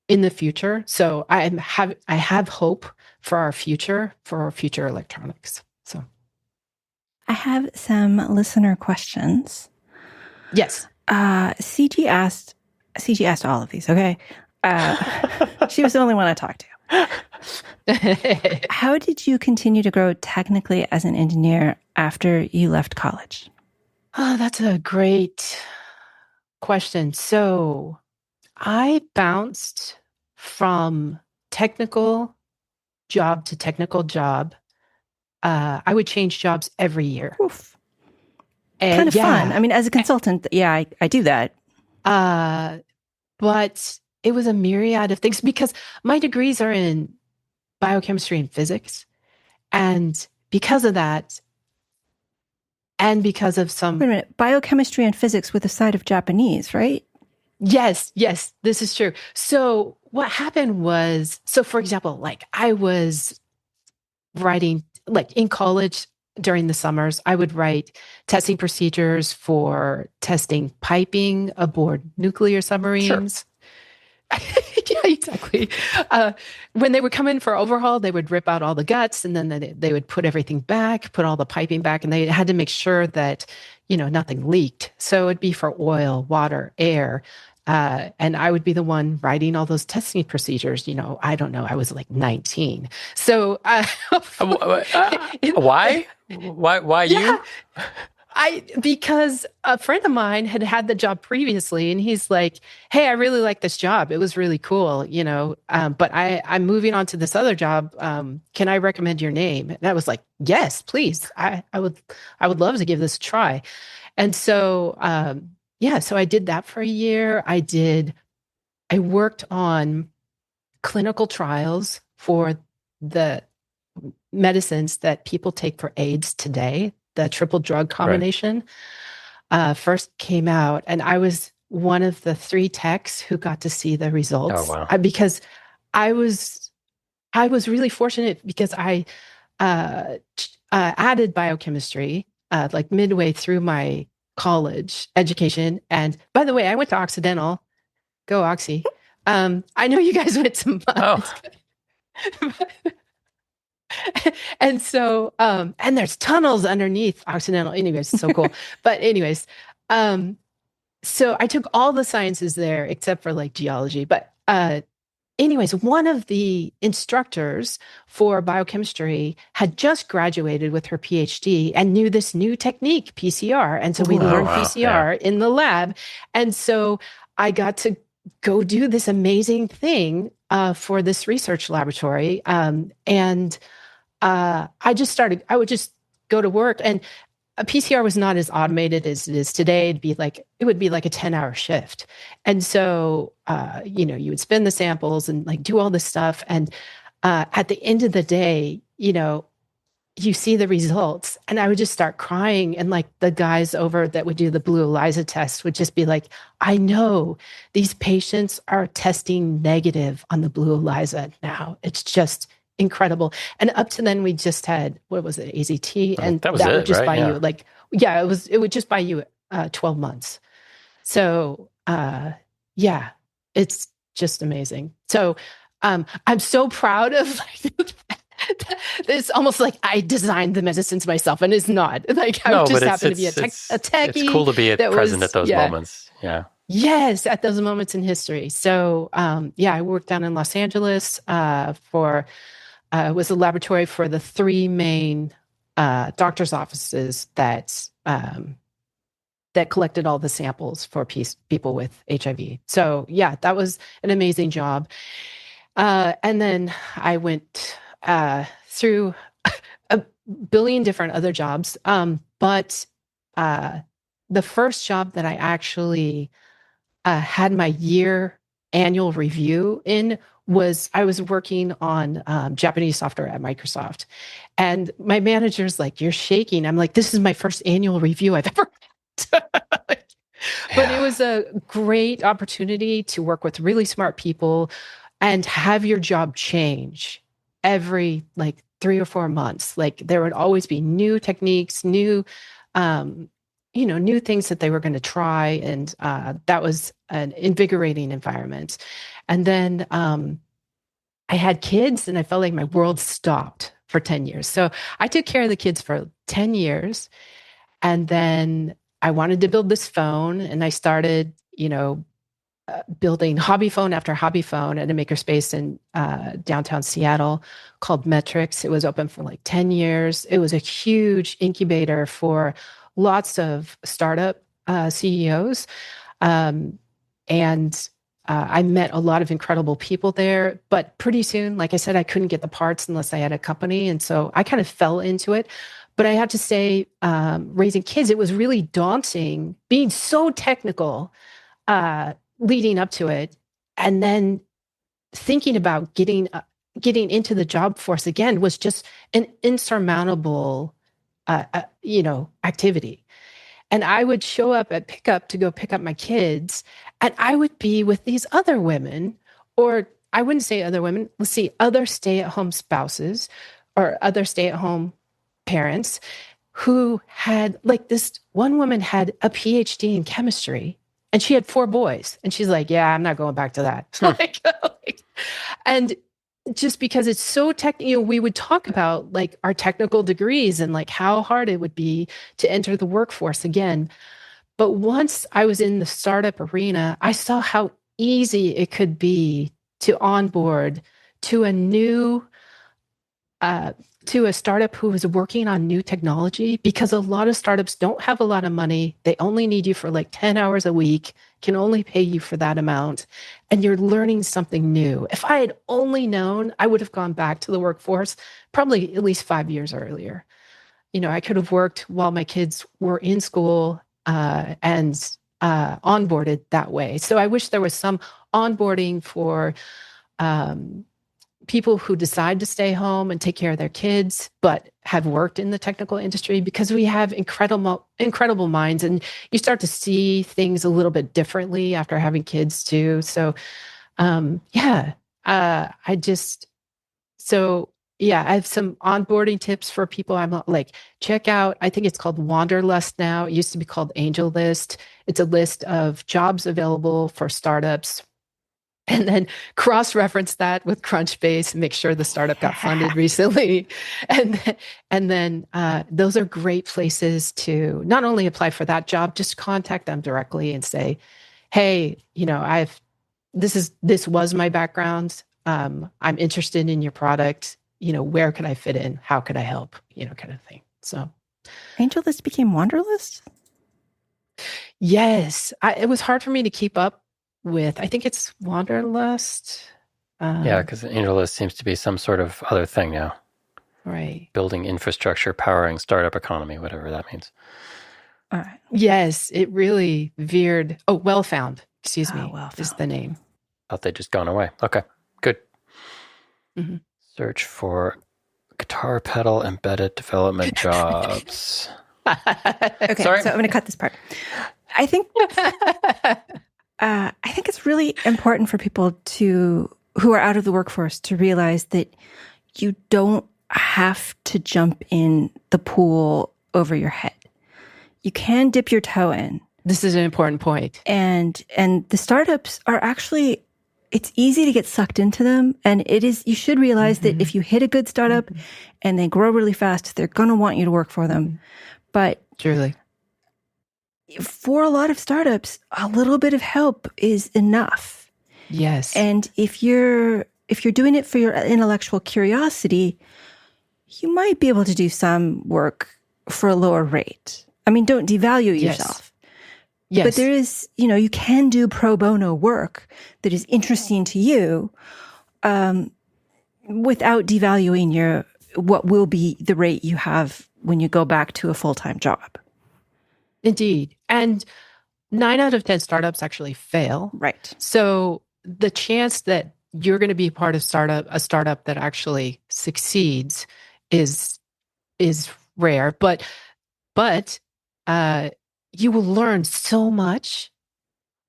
in the future. So I have hope for our future electronics. So I have some listener questions. Yes. CG asked all of these, okay? She was the only one I talked to. How did you continue to grow technically as an engineer after you left college? Oh, that's a great question. So I bounced from technical job to technical job. I would change jobs every year. Oof. And kind of fun. I mean, as a consultant, I do that. But it was a myriad of things, because my degrees are in biochemistry and physics. And because of that, and because of some... Wait a minute, biochemistry and physics with a side of Japanese, right? Yes, this is true. So what happened was, for example, like I was writing, like in college during the summers, I would write testing procedures for testing piping aboard nuclear submarines. Sure. Yeah, exactly. When they would come in for overhaul, they would rip out all the guts, and then they would put everything back, put all the piping back, and they had to make sure that, nothing leaked. So it'd be for oil, water, air. And I would be the one writing all those testing procedures. I don't know. I was like 19. So why? Why you? Because a friend of mine had the job previously, and he's like, "Hey, I really like this job. It was really cool, but I'm moving on to this other job. Can I recommend your name?" And I was like, "Yes, please. I would love to give this a try." And so, so I did that for a year. I worked on clinical trials for the medicines that people take for AIDS today. The triple drug combination first came out, and I was one of the 3 techs who got to see the results. Oh, wow. Because I was really fortunate, because I added biochemistry like midway through my college education. And by the way, I went to Occidental. Go Oxy. I know you guys went to mine. Oh. And so, and there's tunnels underneath Occidental. Anyways, so cool. But anyways, so I took all the sciences there except for like geology. But anyways, one of the instructors for biochemistry had just graduated with her PhD and knew this new technique, PCR. And so we learned PCR in the lab. And so I got to go do this amazing thing for this research laboratory. And I would just go to work, and a PCR was not as automated as it is today. It would be like a 10-hour shift. And so, you would spin the samples and like do all this stuff. And at the end of the day, you see the results, and I would just start crying. And like the guys over that would do the blue ELISA test would just be like, I know these patients are testing negative on the blue ELISA now. It's just incredible. And up to then we just had, what was it, AZT? And that would just buy you it would just buy you 12 months. So it's just amazing. So I'm so proud of it's almost like I designed the medicines myself, and it's not. Like I just happen to be a techie. It's cool to be present at those moments. Yeah. Yes, at those moments in history. So I worked down in Los Angeles for was a laboratory for the 3 main doctors' offices that collected all the samples for people with HIV. So that was an amazing job. And then I went through a billion different other jobs. But the first job that I actually had my annual review in was I was working on Japanese software at Microsoft. And my manager's like, "You're shaking." I'm like, "This is my first annual review I've ever had." But it was a great opportunity to work with really smart people and have your job change every like 3 or 4 months. Like there would always be new techniques, new new things that they were going to try. And that was an invigorating environment. And then I had kids and I felt like my world stopped for 10 years. So I took care of the kids for 10 years. And then I wanted to build this phone and I started, building hobby phone after hobby phone at a makerspace in downtown Seattle called Metrics. It was open for like 10 years. It was a huge incubator for lots of startup CEOs. And I met a lot of incredible people there. But pretty soon, like I said, I couldn't get the parts unless I had a company. And so I kind of fell into it. But I have to say, raising kids, it was really daunting being so technical leading up to it. And then thinking about getting into the job force again was just an insurmountable, activity. And I would show up at pickup to go pick up my kids, and I would be with these other women, or I wouldn't say other women, let's see, other stay-at-home spouses or other stay-at-home parents who had, like, this one woman had a PhD in chemistry and she had 4 boys. And she's like, "Yeah, I'm not going back to that." And just because it's so we would talk about like our technical degrees and like how hard it would be to enter the workforce again. But once I was in the startup arena, I saw how easy it could be to onboard to a startup who is working on new technology, because a lot of startups don't have a lot of money. They only need you for like 10 hours a week, can only pay you for that amount, and you're learning something new. If I had only known, I would have gone back to the workforce probably at least 5 years earlier. I could have worked while my kids were in school and onboarded that way. So I wish there was some onboarding for people who decide to stay home and take care of their kids, but have worked in the technical industry, because we have incredible minds, and you start to see things a little bit differently after having kids too. So, I have some onboarding tips for people. I'm like, check out, I think it's called Wanderlust now. It used to be called Angel List. It's a list of jobs available for startups. And then cross-reference that with Crunchbase and make sure the startup got funded recently. And then those are great places to not only apply for that job, just contact them directly and say, "Hey, this was my background. I'm interested in your product. Where could I fit in? How could I help? Kind of thing." So, AngelList became Wanderlist? Yes, it was hard for me to keep up with. I think it's Wanderlust. Yeah, because AngelList seems to be some sort of other thing now. Right. Building infrastructure, powering startup economy, whatever that means. All right. Yes, it really veered. Oh, Wellfound. Excuse me. Wellfound is the name. Thought they'd just gone away. Okay, good. Mm-hmm. Search for guitar pedal embedded development jobs. Okay, Sorry. So I'm going to cut this part. I think it's really important for people who are out of the workforce to realize that you don't have to jump in the pool over your head. You can dip your toe in. This is an important point. And the startups are actually, it's easy to get sucked into them. And you should realize that if you hit a good startup and they grow really fast, they're going to want you to work for them. But truly, for a lot of startups, a little bit of help is enough. Yes. And if you're doing it for your intellectual curiosity, you might be able to do some work for a lower rate. I mean, don't devalue yourself. Yes. But there is, you can do pro bono work that is interesting to you. without devaluing what will be the rate you have when you go back to a full-time job. Indeed. And 9 out of 10 startups actually fail. Right. So the chance that you're going to be part of a startup that actually succeeds is rare. But you will learn so much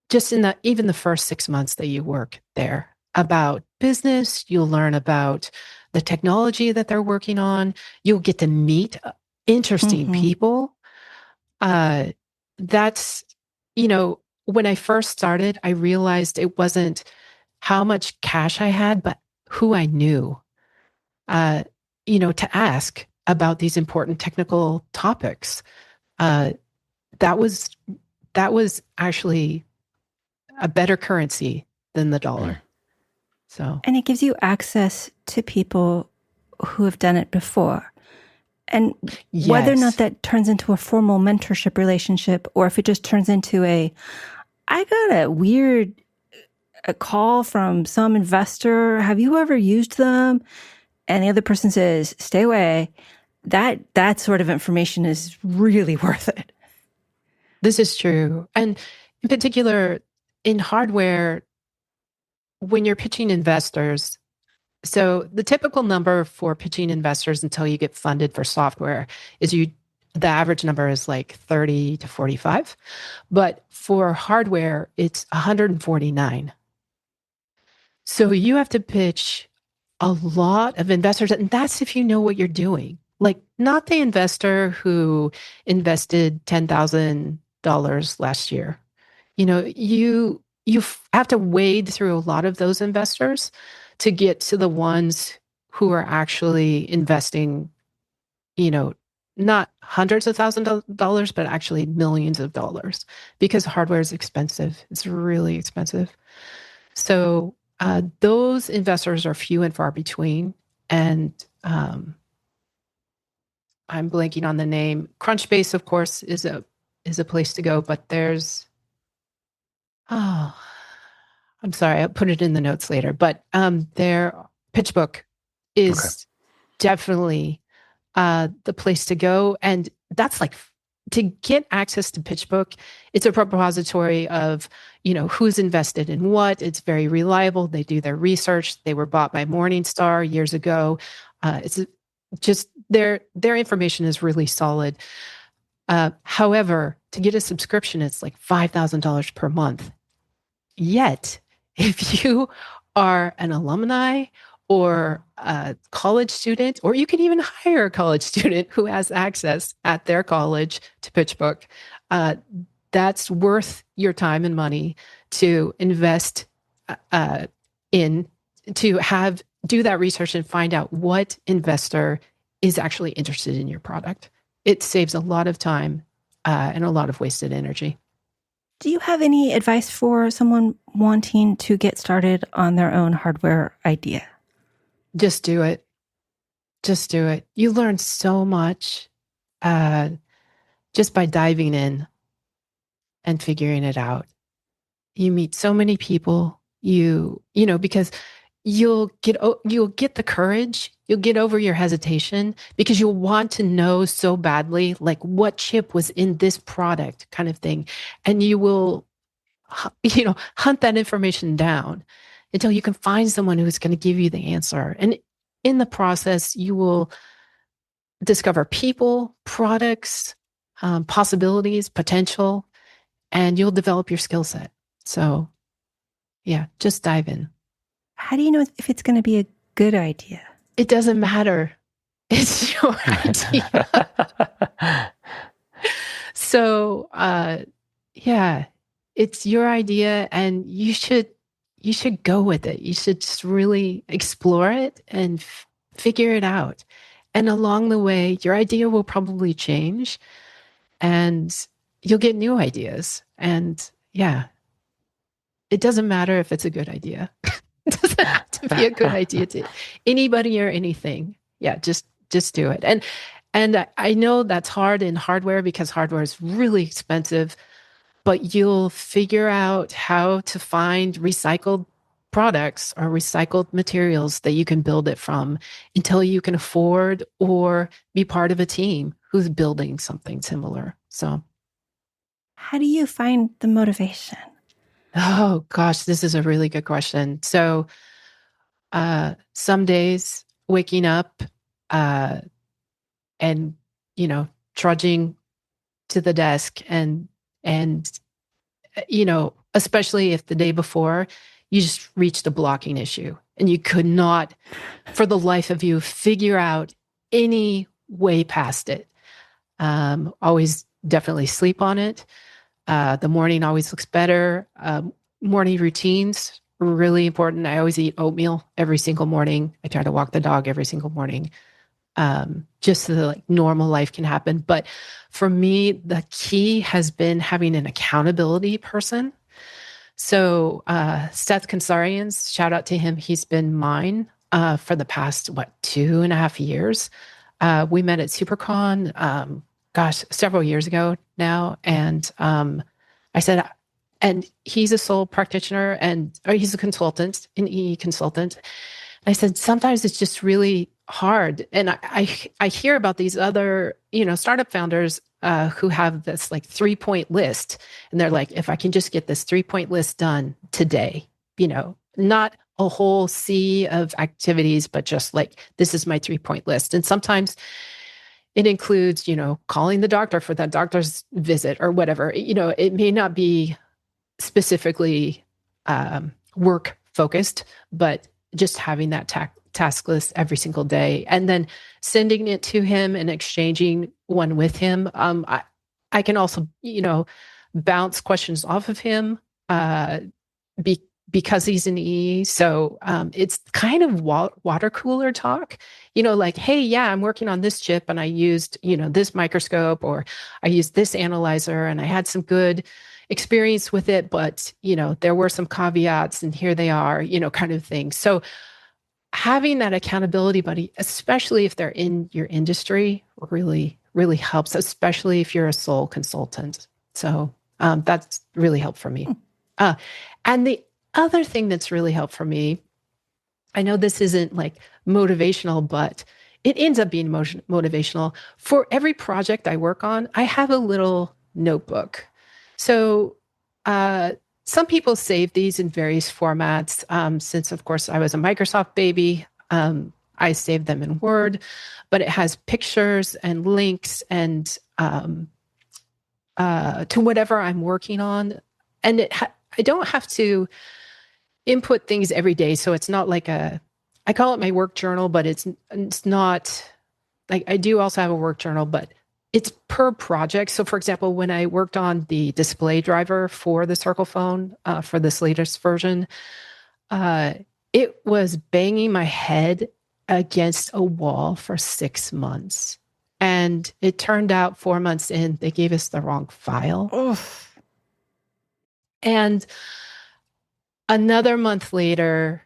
just in even the first 6 months that you work there about business. You'll learn about the technology that they're working on. You'll get to meet interesting people. That's, when I first started, I realized it wasn't how much cash I had, but who I knew, to ask about these important technical topics. That was actually a better currency than the dollar. So, and it gives you access to people who have done it before. And whether or not that turns into a formal mentorship relationship, or if it just turns into I got a call from some investor. Have you ever used them? And the other person says, stay away. That sort of information is really worth it. This is true. And in particular, in hardware, when you're pitching investors, so the typical number for pitching investors until you get funded for software is the average number is like 30 to 45. But for hardware, it's 149. So you have to pitch a lot of investors, and that's if you know what you're doing. Like, not the investor who invested $10,000 last year. You have to wade through a lot of those investors to get to the ones who are actually investing, not hundreds of thousands of dollars, but actually millions of dollars, because hardware is expensive. It's really expensive. So those investors are few and far between. And I'm blanking on the name. Crunchbase, of course, is a place to go, but there's, I'm sorry, I'll put it in the notes later, but their PitchBook is definitely the place to go. And that's like, to get access to PitchBook, it's a repository of, who's invested in what. It's very reliable. They do their research. They were bought by Morningstar years ago. It's just their information is really solid. However, to get a subscription, it's like $5,000 per month. Yet, if you are an alumni or a college student, or you can even hire a college student who has access at their college to PitchBook, that's worth your time and money to invest in, to do that research and find out what investor is actually interested in your product. It saves a lot of time and a lot of wasted energy. Do you have any advice for someone wanting to get started on their own hardware idea? Just do it. Just do it. You learn so much just by diving in and figuring it out. You meet so many people, because you'll get the courage, you'll get over your hesitation, because you'll want to know so badly, like, what chip was in this product kind of thing. And you will, hunt that information down until you can find someone who's going to give you the answer. And in the process, you will discover people, products, possibilities, potential, and you'll develop your skill set. So, yeah, just dive in. How do you know if it's going to be a good idea? It doesn't matter. It's your idea. So, it's your idea, and you should go with it. You should just really explore it and figure it out. And along the way, your idea will probably change, and you'll get new ideas. And it doesn't matter if it's a good idea. It doesn't have to be a good idea to anybody or anything. Yeah, just do it. And I know that's hard in hardware, because hardware is really expensive, but you'll figure out how to find recycled products are recycled materials that you can build it from until you can afford or be part of a team who's building something similar. So, how do you find the motivation? Oh gosh, this is a really good question. So, some days waking up and trudging to the desk and especially if the day before you just reached a blocking issue and you could not for the life of you figure out any way past it. Always definitely sleep on it. The morning always looks better. Morning routines really important. I always eat oatmeal every single morning. I try to walk the dog every single morning, just so that like normal life can happen. But for me, the key has been having an accountability person. So Seth Kansarian's, shout out to him. He's been mine for the past, 2.5 years. We met at SuperCon, several years ago now. And I said, and he's a sole practitioner or he's a consultant, an EE consultant. I said, sometimes it's just really hard. And I hear about these other, startup founders who have this like 3-point list. And they're like, if I can just get this 3-point list done today, not a whole sea of activities, but just like, this is my 3-point list. And sometimes it includes, calling the doctor for that doctor's visit or whatever. It may not be specifically work focused, but just having that task list every single day and then sending it to him and exchanging one with him. I can also, bounce questions off of him because he's an EE. So it's kind of water cooler talk, like, hey, yeah, I'm working on this chip and I used, this microscope or I used this analyzer and I had some good experience with it, but, there were some caveats and here they are, kind of thing. So having that accountability buddy, especially if they're in your industry, really, really helps, especially if you're a sole consultant. So that's really helped for me. And the other thing that's really helped for me, I know this isn't like motivational, but it ends up being motivational. For every project I work on, I have a little notebook. So some people save these in various formats. Since, of course, I was a Microsoft baby, I saved them in Word, but it has pictures and links and to whatever I'm working on. And I don't have to input things every day. So it's not like I call it my work journal, but it's not like, I do also have a work journal, but it's per project. So for example, when I worked on the display driver for the Circle phone, for this latest version, it was banging my head against a wall for 6 months. And it turned out 4 months in, they gave us the wrong file. Oof. And another month later,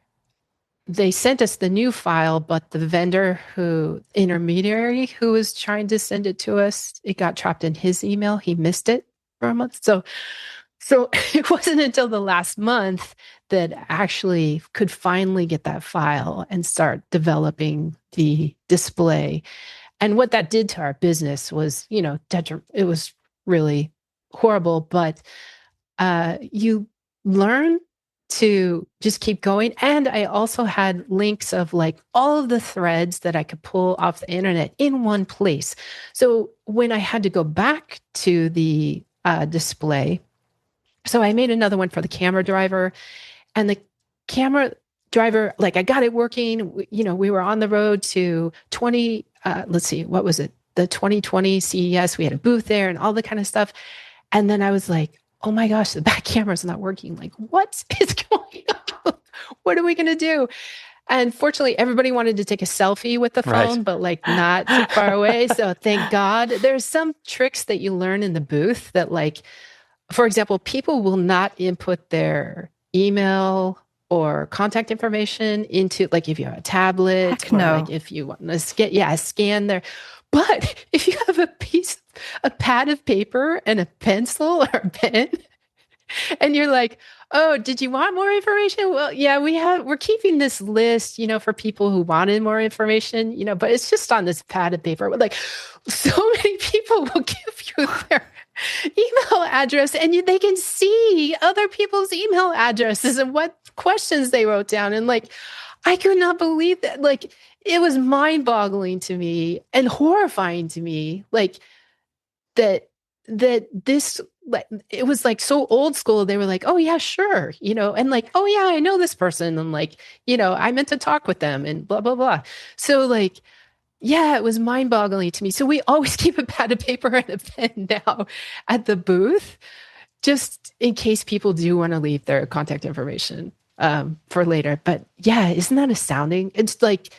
they sent us the new file, but the intermediary who was trying to send it to us, it got trapped in his email. He missed it for a month. So it wasn't until the last month that actually could finally get that file and start developing the display. And what that did to our business was, it was really horrible, but you learn to just keep going. And I also had links of like all of the threads that I could pull off the internet in one place. So when I had to go back to the display, so I made another one for the camera driver, and the camera driver, like I got it working. We were on the road to what was it? The 2020 CES. We had a booth there and all the kind of stuff. And then I was like, oh my gosh, the back camera's not working. Like, what is going on? What are we going to do? And fortunately, everybody wanted to take a selfie with the phone, right, but like not too far away. So thank God. There's some tricks that you learn in the booth that, like, for example, people will not input their email or contact information into, like, if you have a tablet, Heck or no. like if you want to scan there. But if you have a pad of paper and a pencil or a pen, and you're like, Oh, did you want more information? Well, yeah, we're keeping this list, for people who wanted more information, but it's just on this pad of paper. Like, so many people will give you their email address, and they can see other people's email addresses and what questions they wrote down. And like, I could not believe that. Like, it was mind-boggling to me and horrifying to me. Like that this, like, it was like so old school. They were like, oh yeah, sure. And like, oh yeah, I know this person. And like, I meant to talk with them and blah, blah, blah. So like, yeah, it was mind-boggling to me. So we always keep a pad of paper and a pen now at the booth, just in case people do want to leave their contact information for later. But yeah, isn't that astounding? It's like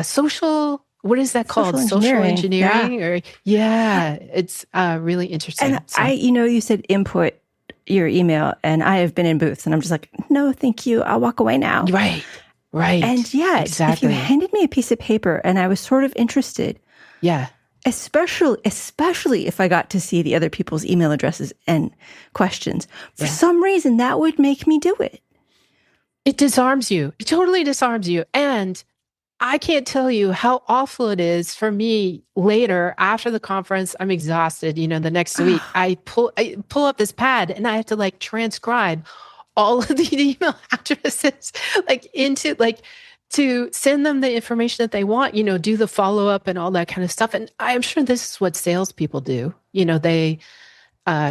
social, what is that called? Social engineering? It's really interesting. And you said input your email, and I have been in booths, and I'm just like, no, thank you. I'll walk away now. Right. And yeah, exactly. If you handed me a piece of paper and I was sort of interested, especially if I got to see the other people's email addresses and questions, for some reason that would make me do it. It disarms you. It totally disarms you. And I can't tell you how awful it is for me later after the conference. I'm exhausted. The next week I pull up this pad and I have to like transcribe all of the email addresses, to send them the information that they want, do the follow-up and all that kind of stuff. And I'm sure this is what salespeople do. They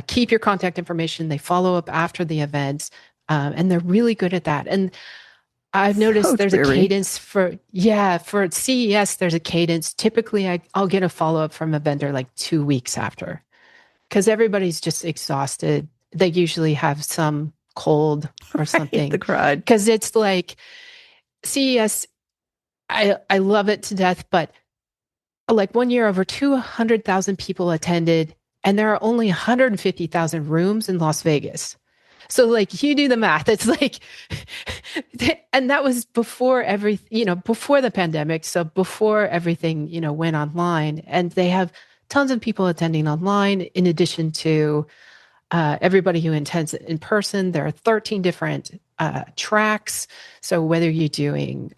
keep your contact information, they follow up after the event, and they're really good at that. And I've noticed there's a cadence for CES, there's a cadence. Typically, I'll get a follow-up from a vendor like 2 weeks after, because everybody's just exhausted. They usually have some cold or something. The crowd. Because it's like CES, I love it to death, but like one year over 200,000 people attended, and there are only 150,000 rooms in Las Vegas. So like you do the math, it's like, and that was before before the pandemic. So before everything, went online, and they have tons of people attending online in addition to everybody who attends in person. There are 13 different tracks. So whether you're doing,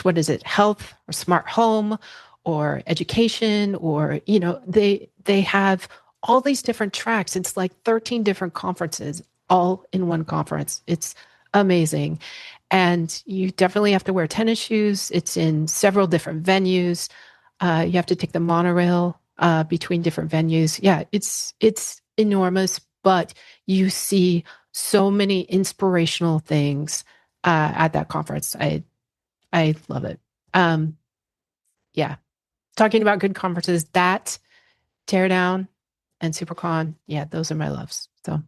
what is it? Health or smart home or education, or, they have all these different tracks. It's like 13 different conferences all in one conference. It's amazing. And you definitely have to wear tennis shoes. It's in several different venues. You have to take the monorail between different venues. Yeah, it's enormous, but you see so many inspirational things at that conference. I love it. Talking about good conferences, that Teardown and SuperCon, those are my loves. So,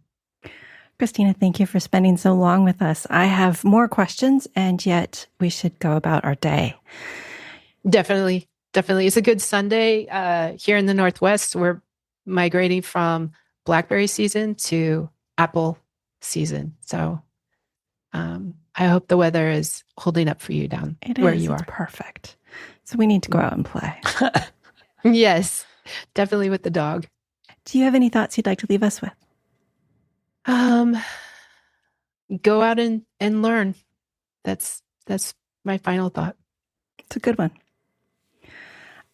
Christina, thank you for spending so long with us. I have more questions, and yet we should go about our day. Definitely. It's a good Sunday here in the Northwest. We're migrating from blackberry season to apple season. So I hope the weather is holding up for you down where you are. It's perfect. So we need to go out and play. Yes, definitely with the dog. Do you have any thoughts you'd like to leave us with? Go out and learn. That's my final thought. It's a good one.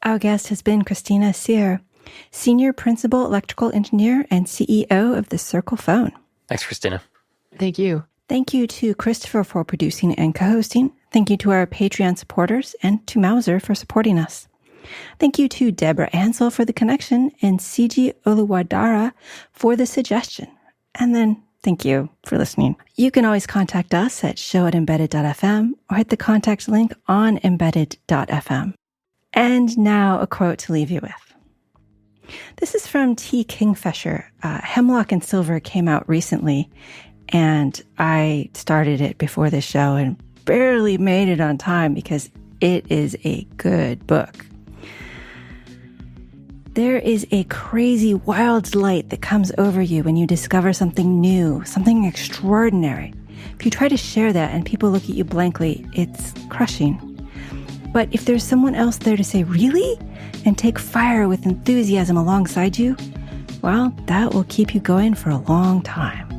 Our guest has been Christina Cyr, Senior Principal Electrical Engineer and CEO of the Circle Phone. Thanks, Christina. Thank you. Thank you to Christopher for producing and co-hosting. Thank you to our Patreon supporters, and to Mauser for supporting us. Thank you to Deborah Ansel for the connection, and CG Oluwadara for the suggestion. And then thank you for listening. You can always contact us at show@embedded.fm or hit the contact link on embedded.fm. And now a quote to leave you with. This is from T. Kingfisher. Hemlock and Silver came out recently, and I started it before this show and barely made it on time because it is a good book. There is a crazy, wild light that comes over you when you discover something new, something extraordinary. If you try to share that and people look at you blankly, it's crushing. But if there's someone else there to say, really? And take fire with enthusiasm alongside you, well, that will keep you going for a long time.